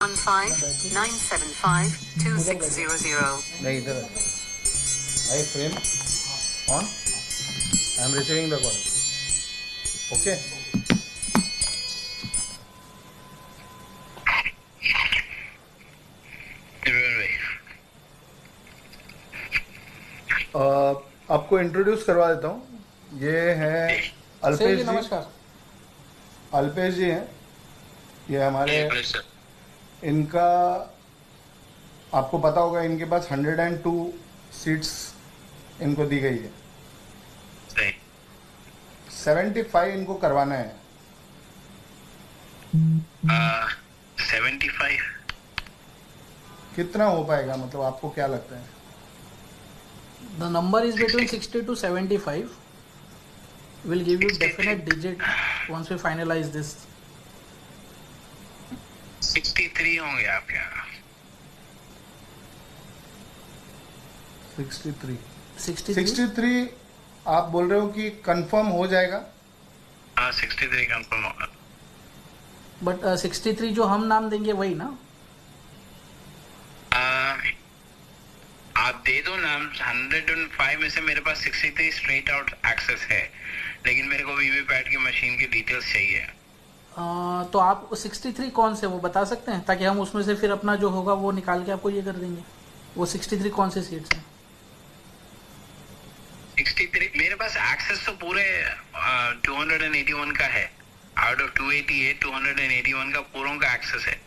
15-975-2600. नहीं इधर I frame on I am receiving the call okay आपको इंट्रोड्यूस करवा देता हूँ ये है अल्पेश जी नमस्कार अल्पेश जी हैं ये हमारे इनका आपको पता होगा इनके पास 102 सीट्स इनको दी गई है 75 इनको करवाना है 75 कितना हो पाएगा मतलब आपको क्या लगता है The number is between 60 to 75. We'll give you definite digit once we finalize this. 63 होंगे आपके यहाँ 63 63 आप बोल रहे हो कि कंफर्म हो जाएगा 63 कंफर्म होगा बट 63 जो हम नाम देंगे वही ना आप दे दो नाम 105 में से मेरे पास 63 स्ट्रेट आउट एक्सेस है लेकिन मेरे को वीवीपैट की मशीन की डिटेल्स चाहिए तो आप 63 कौन से वो बता सकते हैं ताकि हम उसमें से फिर अपना जो होगा वो निकाल के आपको ये कर देंगे वो 63 कौन से सीट्स हैं 63 मेरे पास एक्सेस तो पूरे 281 का है आउट ऑफ 288 281 का पूरों का एक्सेस है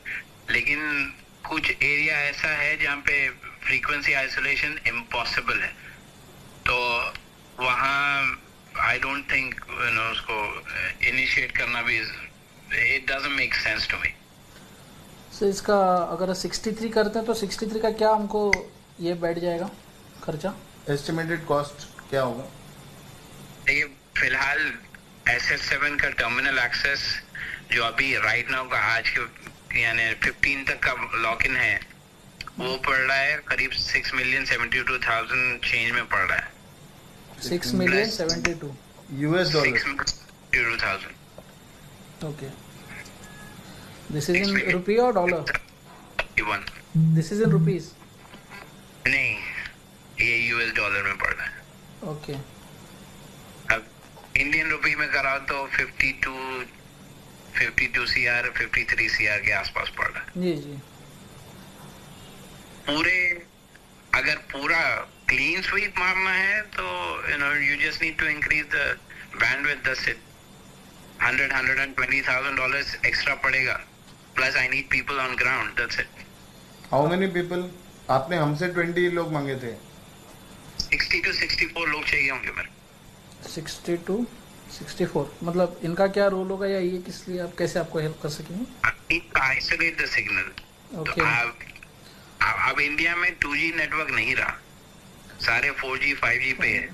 लेकिन कुछ एरिया ऐसा है जहाँ पे फ्रीक्वेंसी आइसोलेशन इम्पॉसिबल है तो वहाँ आई डोंट थिंक उसको इनिशिएट करना भी it doesn't make sense to me so इसका अगर 63 करते हैं तो 63 का क्या हमको ये बैठ जाएगा खर्चा एस्टिमेटेड कॉस्ट क्या होगा देखिए फिलहाल SS7 का टर्मिनल एक्सेस जो अभी राइट नाउ का आज के यानी 15 तक का लॉक इन है वो पड़ रहा है करीब 6,72,000 चेंज में पड़ रहा है 6,72,000 US dollar 6,72,000 okay this is in rupee और dollar this is in rupees नहीं ये यूएस डॉलर में पड़ रहा है ओके अब इंडियन रुपी में कराओ तो 52 CR 53 CR के आसपास पड़ रहा है जी जी अगर पूरा क्लीन स्वीप मारना है तो you just need to increase the bandwidth that's it $120,000 extra पड़ेगा plus I need people on ground that's it how many people आपने हमसे 20 लोग मांगे थे 60 to 64 लोग चाहिए होंगे मेरे 60 to 64 मतलब इनका क्या रोल होगा या ये किस लिए आप कैसे आपको हेल्प कर सकेंगे आइसोलेट द सिग्नल ओके अब इंडिया में 2G नेटवर्क नहीं रहा सारे 4G 5G पे है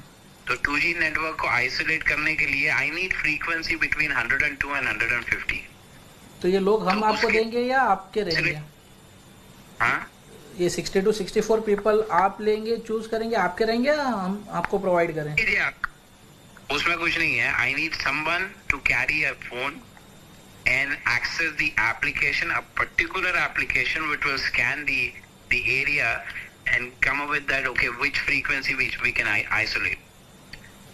तो 2G नेटवर्क को आइसोलेट करने के लिए I need frequency between 102 and 150 तो ये लोग हम आपको देंगे या आपके रहेंगे हाँ ये 60 to 64 पीपल आप लेंगे चूज करेंगे आपके रहेंगे या हम आपको प्रोवाइड करें उसमें कुछ नहीं है I need someone to carry a phone and access the application, a particular application which will scan the area and come up with that, okay, which frequency which we can isolate.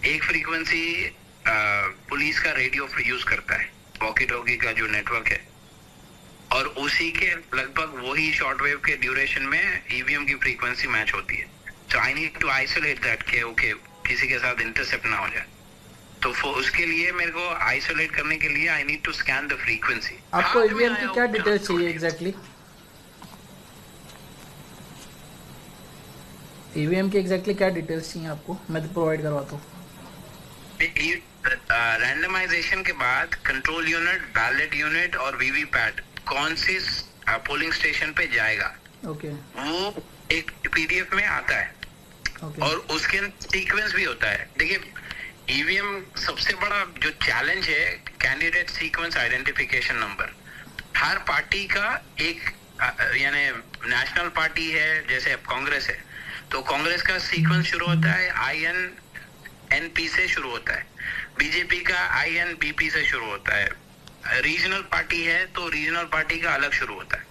एक frequency police का radio use करता है walkie talkie का जो network है और उसी के लगभग वही शॉर्टवेव के ड्यूरेशन में ईवीएम की फ्रीक्वेंसी मैच होती है so I need to isolate that के okay किसी के साथ इंटरसेप्ट ना हो जाए तो उसके लिए मेरे को आइसोलेट करने के लिए I need to scan the frequency आपको ईवीएम की क्या डिटेल्स चाहिए एग्जैक्टली ईवीएम की एग्जैक्टली क्या डिटेल्स चाहिए आपको मैं तो प्रोवाइड करवाता हूँ रैंडमाइजेशन के बाद कंट्रोल यूनिट बैलेट यूनिट और वीवीपैट कौन सी पोलिंग स्टेशन पे जाएगा ओके वो एक पीडीएफ में आता है और उसके सीक्वेंस भी होता है देखिए ईवीएम सबसे बड़ा जो चैलेंज है कैंडिडेट सीक्वेंस आइडेंटिफिकेशन नंबर हर पार्टी का एक यानी नेशनल पार्टी है जैसे अब कांग्रेस है तो कांग्रेस का सीक्वेंस शुरू होता है INNP से शुरू होता है बीजेपी का INBP से शुरू होता है रीजनल पार्टी है तो रीजनल पार्टी का अलग शुरू होता है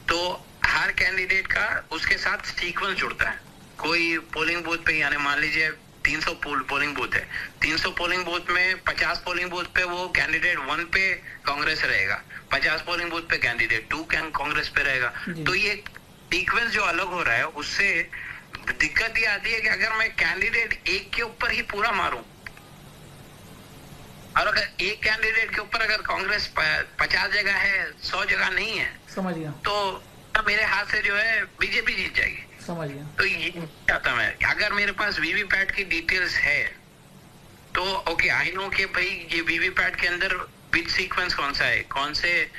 तो हर कैंडिडेट का उसके साथ सीक्वेंस जुड़ता है। कोई पोलिंग बूथ पे, यानी मान लीजिए 300 पोलिंग बूथ है, 300 पोलिंग बूथ में 50 पोलिंग बूथ पे वो कैंडिडेट 1 पे कांग्रेस रहेगा, 50 पोलिंग बूथ पे कैंडिडेट 2 कांग्रेस पे रहेगा। तो ये सीक्वेंस जो अलग हो रहा है, उससे दिक्कत ये आती है कि अगर मैं कैंडिडेट एक के ऊपर ही पूरा मारूं, और अगर एक कैंडिडेट के ऊपर अगर कांग्रेस 50 जगह है, 100 जगह नहीं है, समझ गया, तो मेरे हाथ से जो है बीजेपी जीत जाएगी। समझ गया। तो ये चाहता मैं, अगर मेरे पास वीवीपैट की डिटेल्स है तो ओके, आई नो कि भाई ये वीवीपैट के अंदर बिट सीक्वेंस कौन सा है, कौन से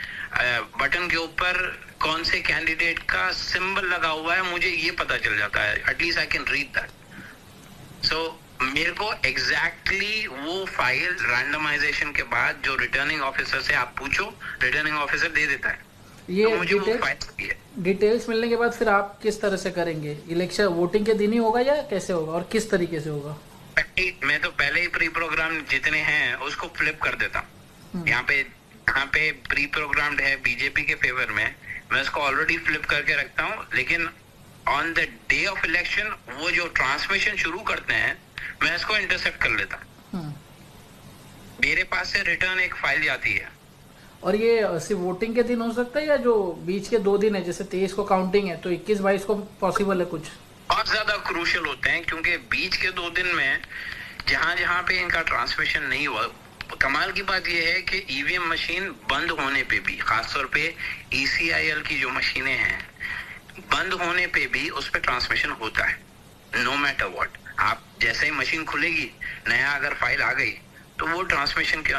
बटन के ऊपर कौन से कैंडिडेट का सिंबल लगा हुआ है, मुझे ये पता चल जाता है। At least I can read that. So मेरे को एग्जैक्टली वो फाइल रैंडमाइजेशन के बाद जो रिटर्निंग ऑफिसर से आप पूछो, रिटर्निंग ऑफिसर दे देता है। ये तो मुझे वो फाइल डिटेल्स मिलने के बाद फिर आप किस तरह से करेंगे? इलेक्शन वोटिंग के दिन ही होगा या कैसे होगा और किस तरीके से होगा? मैं तो पहले ही प्री प्रोग्राम जितने हैं उसको फ्लिप कर देता हूँ। यहाँ पे प्री प्रोग्राम्ड है बीजेपी के फेवर में, मैं उसको ऑलरेडी फ्लिप करके रखता हूँ। लेकिन on the day of election वो जो ट्रांसमिशन शुरू करते हैं, मैं इसको इंटरसेप्ट कर लेता हूँ। मेरे पास से रिटर्न एक फाइल जाती है। और ये सिर्फ वोटिंग के दिन हो सकता है या जो बीच के 2 दिन है, जैसे 23 को काउंटिंग है तो 21-22 को पॉसिबल है कुछ? बहुत ज्यादा क्रूशियल होते हैं, क्योंकि बीच के 2 दिन में जहां पे इनका ट्रांसमिशन नहीं हुआ, कमाल की बात यह है कि ईवीएम मशीन बंद होने पे भी, खासतौर पे ECIL की जो मशीनें हैं, बंद होने पे भी उस पर ट्रांसमिशन होता है, नो मैटर व्हाट। आप जैसे ही मशीन खुलेगी, नया अगर फाइल आ गई, तो वो ट्रांसमिशन के